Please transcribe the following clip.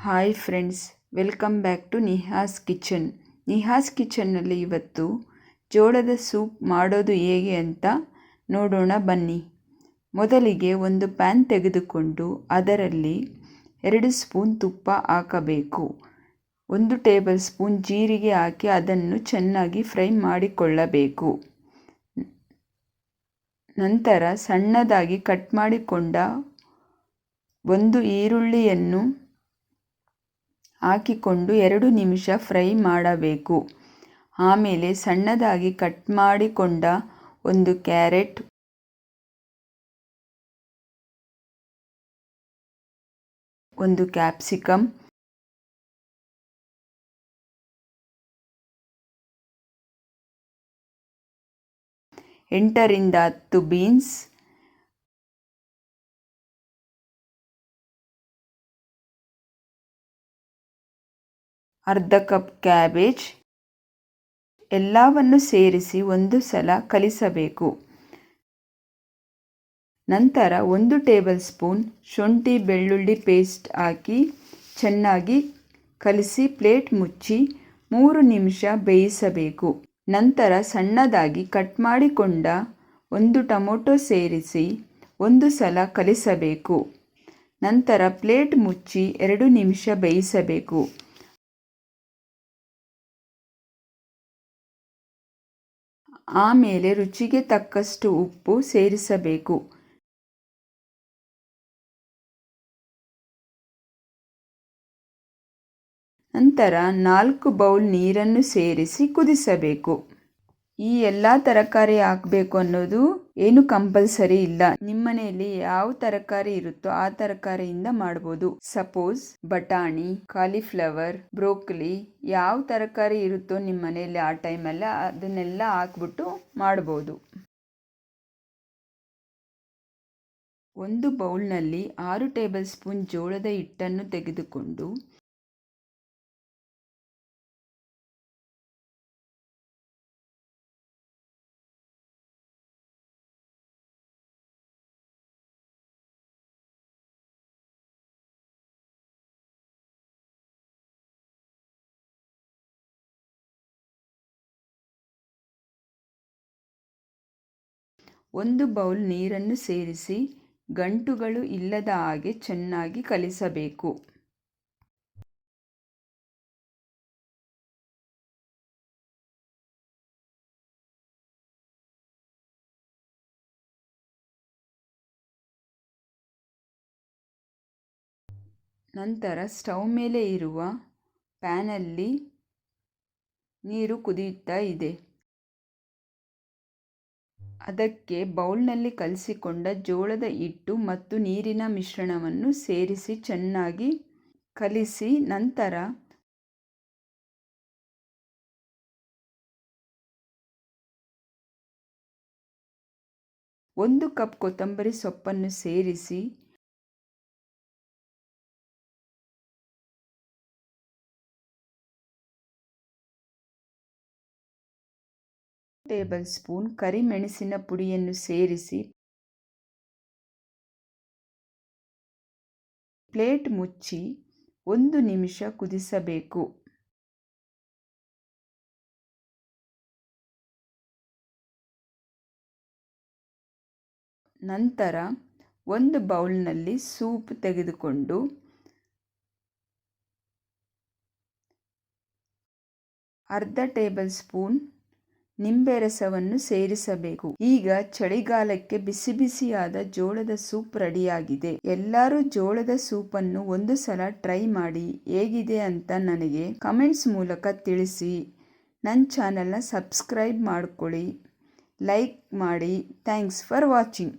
Hi friends, welcome back to Nihas kitchen. Nihas ಕಿಚನ್ನಲ್ಲಿ ಇವತ್ತು ಜೋಳದ ಸೂಪ್ ಮಾಡೋದು ಹೇಗೆ ಅಂತ ನೋಡೋಣ ಬನ್ನಿ. ಮೊದಲಿಗೆ ಒಂದು ಪ್ಯಾನ್ ತೆಗೆದುಕೊಂಡು ಅದರಲ್ಲಿ 2 ಸ್ಪೂನ್ ತುಪ್ಪ ಹಾಕಬೇಕು. 1 ಟೇಬಲ್ ಸ್ಪೂನ್ ಜೀರಿಗೆ ಹಾಕಿ ಅದನ್ನು ಚೆನ್ನಾಗಿ ಫ್ರೈ ಮಾಡಿಕೊಳ್ಳಬೇಕು. ನಂತರ ಸಣ್ಣದಾಗಿ ಕಟ್ ಮಾಡಿಕೊಂಡ 1 ಈರುಳ್ಳಿಯನ್ನು ಹಾಕಿಕೊಂಡು 2 ನಿಮಿಷ ಫ್ರೈ ಮಾಡಬೇಕು. ಆಮೇಲೆ ಸಣ್ಣದಾಗಿ ಕಟ್ ಮಾಡಿಕೊಂಡ 1 ಕ್ಯಾರೆಟ್, 1 ಕ್ಯಾಪ್ಸಿಕಮ್, 8 ರಿಂದ 10 ಬೀನ್ಸ್, ಅರ್ಧ ಕಪ್ ಕ್ಯಾಬೇಜ್ ಎಲ್ಲವನ್ನು ಸೇರಿಸಿ ಒಂದು ಸಲ ಕಲಿಸಬೇಕು. ನಂತರ 1 ಟೇಬಲ್ ಸ್ಪೂನ್ ಶುಂಠಿ ಬೆಳ್ಳುಳ್ಳಿ ಪೇಸ್ಟ್ ಹಾಕಿ ಚೆನ್ನಾಗಿ ಕಲಿಸಿ ಪ್ಲೇಟ್ ಮುಚ್ಚಿ 3 ನಿಮಿಷ ಬೇಯಿಸಬೇಕು. ನಂತರ ಸಣ್ಣದಾಗಿ ಕಟ್ ಮಾಡಿಕೊಂಡ 1 ಟೊಮೊಟೊ ಸೇರಿಸಿ ಒಂದು ಸಲ ಕಲಿಸಬೇಕು. ನಂತರ ಪ್ಲೇಟ್ ಮುಚ್ಚಿ 2 ನಿಮಿಷ ಬೇಯಿಸಬೇಕು. ಆಮೇಲೆ ರುಚಿಗೆ ತಕ್ಕಷ್ಟು ಉಪ್ಪು ಸೇರಿಸಬೇಕು. ನಂತರ 4 ಬೌಲ್ ನೀರನ್ನು ಸೇರಿಸಿ ಕುದಿಸಬೇಕು. ಈ ಎಲ್ಲ ತರಕಾರಿ ಹಾಕಬೇಕು ಅನ್ನೋದು ಏನು ಕಂಪಲ್ಸರಿ ಇಲ್ಲ. ನಿಮ್ಮನೆಯಲ್ಲಿ ಯಾವ ತರಕಾರಿ ಇರುತ್ತೋ ಆ ತರಕಾರಿಯಿಂದ ಮಾಡ್ಬೋದು. ಸಪೋಸ್ ಬಟಾಣಿ, ಕಾಲಿಫ್ಲವರ್, ಬ್ರೋಕೊಲಿ ಯಾವ ತರಕಾರಿ ಇರುತ್ತೋ ನಿಮ್ಮ ಮನೆಯಲ್ಲಿ ಆ ಟೈಮಲ್ಲಿ ಅದನ್ನೆಲ್ಲ ಹಾಕ್ಬಿಟ್ಟು ಮಾಡ್ಬೋದು. 1 ಬೌಲ್ನಲ್ಲಿ 6 ಟೇಬಲ್ ಸ್ಪೂನ್ ಜೋಳದ ಹಿಟ್ಟನ್ನು ತೆಗೆದುಕೊಂಡು ಒಂದು ಬೌಲ್ ನೀರನ್ನು ಸೇರಿಸಿ ಗಂಟುಗಳು ಇಲ್ಲದ ಹಾಗೆ ಚೆನ್ನಾಗಿ ಕಲಿಸಬೇಕು. ನಂತರ ಸ್ಟವ್ ಮೇಲೆ ಇರುವ ಪ್ಯಾನಲ್ಲಿ ನೀರು ಕುದಿಯುತ್ತಾ ಇದೆ. ಅದಕ್ಕೆ ಬೌಲ್ನಲ್ಲಿ ಕಲಸಿಕೊಂಡ ಜೋಳದ ಹಿಟ್ಟು ಮತ್ತು ನೀರಿನ ಮಿಶ್ರಣವನ್ನು ಸೇರಿಸಿ ಚೆನ್ನಾಗಿ ಕಲಿಸಿ ನಂತರ 1 ಕಪ್ ಕೊತ್ತಂಬರಿ ಸೊಪ್ಪನ್ನು ಸೇರಿಸಿ ಟೇಬಲ್ ಸ್ಪೂನ್ ಕರಿಮೆಣಸಿನ ಪುಡಿಯನ್ನು ಸೇರಿಸಿ ಪ್ಲೇಟ್ ಮುಚ್ಚಿ 1 ನಿಮಿಷ ಕುದಿಸಬೇಕು. ನಂತರ 1 ಬೌಲ್ನಲ್ಲಿ ಸೂಪ್ ತೆಗೆದುಕೊಂಡು ಅರ್ಧ ಟೇಬಲ್ ಸ್ಪೂನ್ ನಿಂಬೆ ರಸವನ್ನು ಸೇರಿಸಬೇಕು. ಈಗ ಚಳಿಗಾಲಕ್ಕೆ ಬಿಸಿ ಬಿಸಿಯಾದ ಜೋಳದ ಸೂಪ್ ರೆಡಿಯಾಗಿದೆ. ಎಲ್ಲರೂ ಜೋಳದ ಸೂಪನ್ನು ಒಂದು ಸಲ ಟ್ರೈ ಮಾಡಿ ಹೇಗಿದೆ ಅಂತ ನನಗೆ ಕಮೆಂಟ್ಸ್ ಮೂಲಕ ತಿಳಿಸಿ. ನನ್ನ ಚಾನಲ್ನ ಸಬ್ಸ್ಕ್ರೈಬ್ ಮಾಡ್ಕೊಳ್ಳಿ, ಲೈಕ್ ಮಾಡಿ. Thanks for watching.